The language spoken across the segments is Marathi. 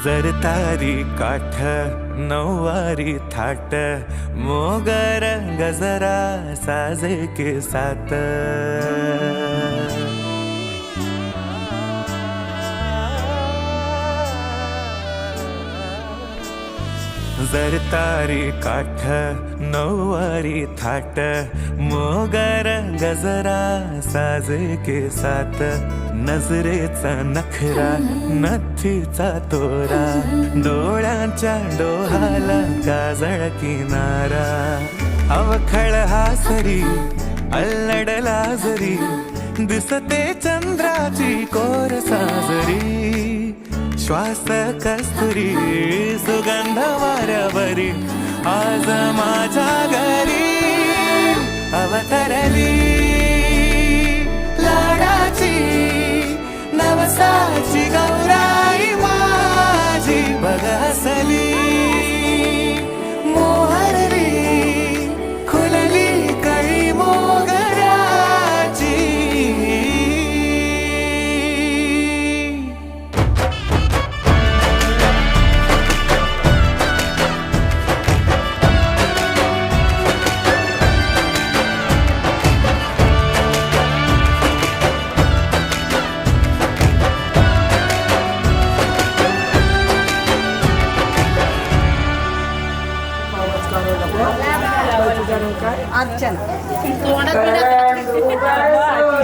जरतारी काठ नऊवारी थाट मोगर गजरा साजे के साथ जरतारी काठ नऊवारी थाट मोगर गजरा साजे के साथ नजरेचा नखरा नथीचा तोरा डोळ्यांच्या डोहाला काजळ किनारा अवखळ हासरी अल्लडला जरी दिसते चंद्राची कोर साजरी श्वास कस्तुरी सुगंध वाऱ्यावरी आज माझ्या घरी अवतरली लाडाची नवसाची गौराई माझी बघसली मोहरली खुलली कळी मोगराची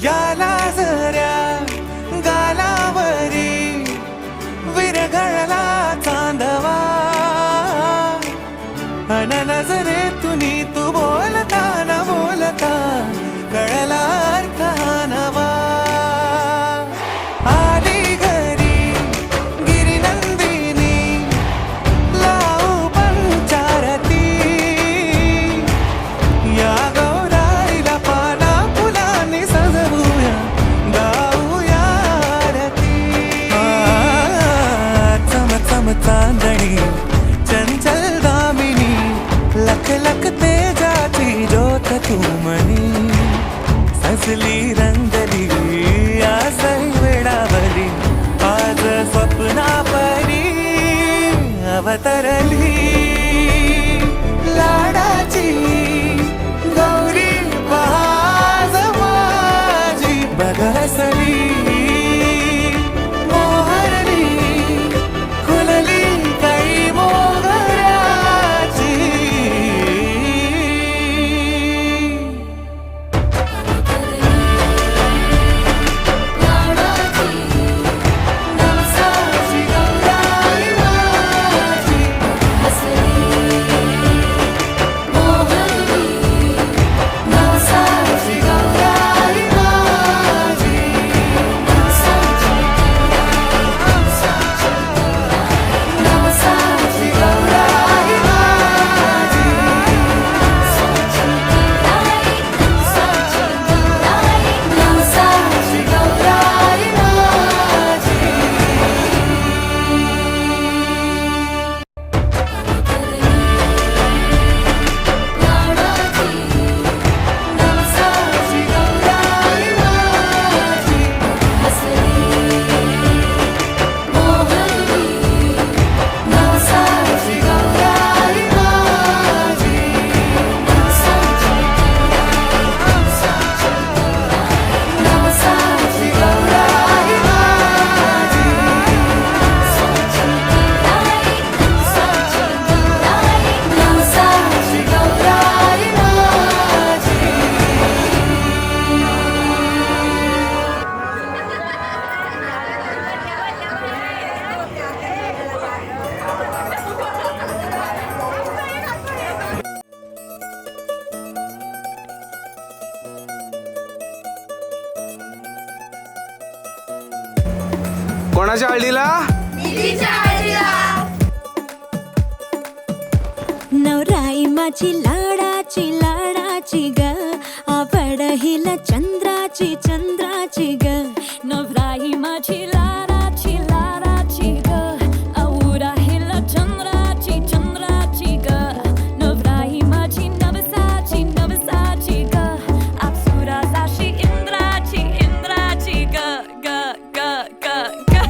याला जऱ्या गालावरी विरघळला चांदवा अन नजरेतून तू बोलता न बोलता कळला अर्थ हा नवा आली घरी गिरिनंदिनी लावू पंचारती या गौराईला पाना फुलांनी सजवूया गाऊया आरती चम चम चांदणी चंचल दामिनी लख लख तेजाची ज्योत तू मनी सजली रंगली आसई वेडावरी आज स्वप्ना परी अवतरली लाडाची गौरी आज माझी बघसली मोहरली खुलली काही मोगराची नवसाची गौराई माझी नवसाची गौराई माझी नवसाची गौराई माझी नवसाची गौराई माझी नवसाची गौराई माझी नवसाची गौराई माझी नवसाची गौराई माझी नवसाची गौराई माझी कोणाच्या हळदीला नवराई माझी लाडाची लाडाची ग आवड हिला चंद्राची चंद्राची ग नवराई माझी लाडाची लाडाची ग आवड हिला चंद्राची चंद्राची ग नवराई माझी नवसाची नवसाची ग अप्सरा जाशी इंद्राची इंद्राची ग ग ग ग ग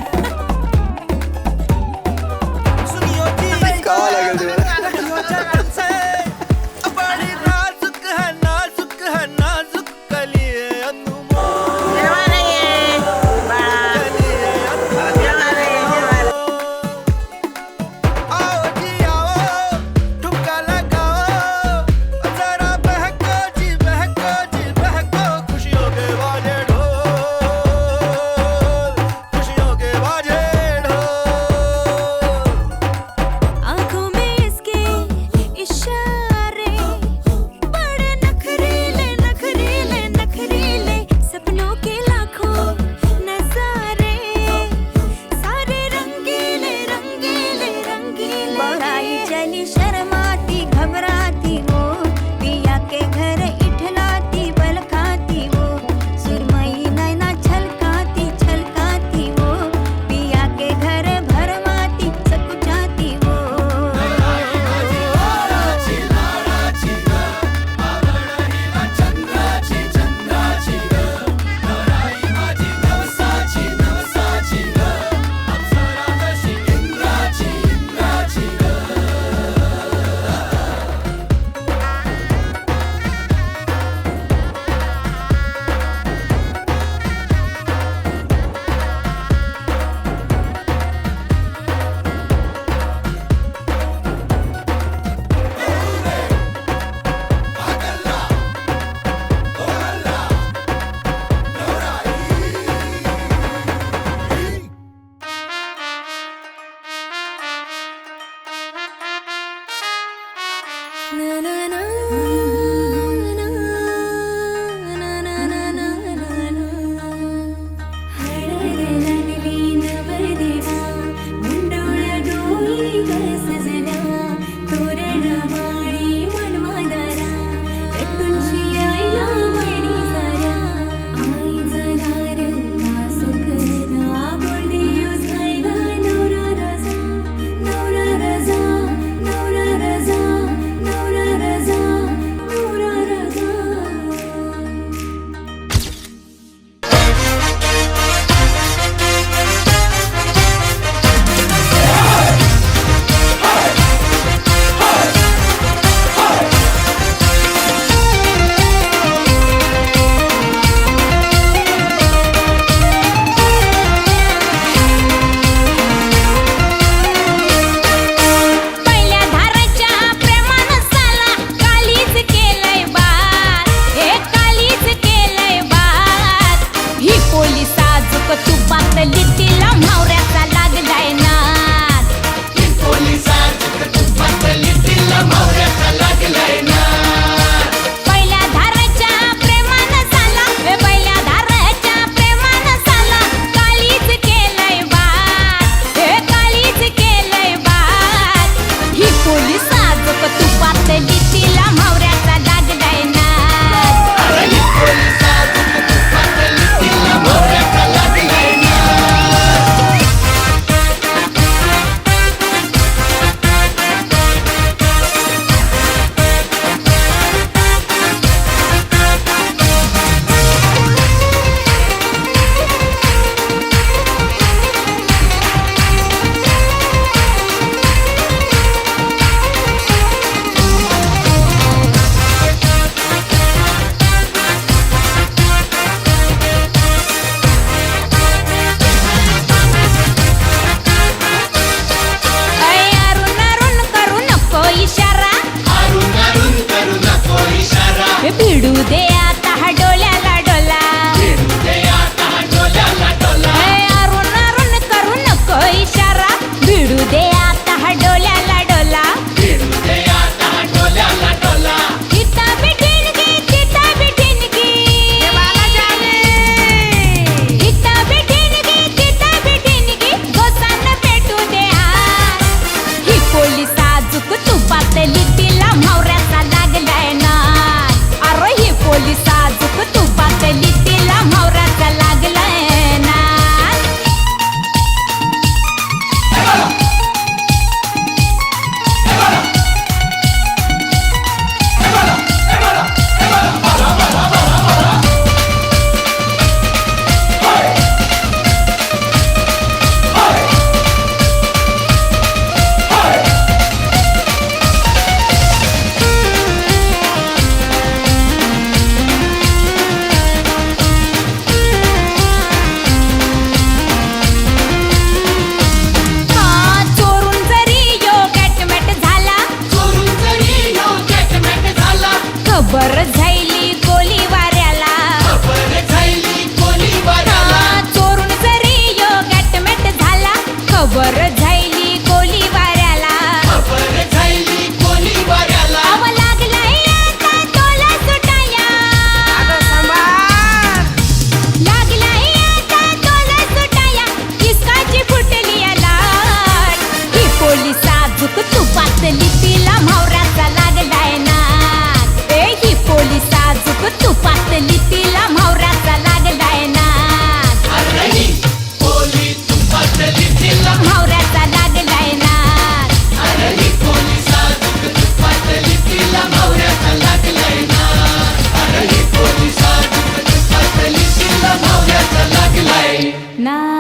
ना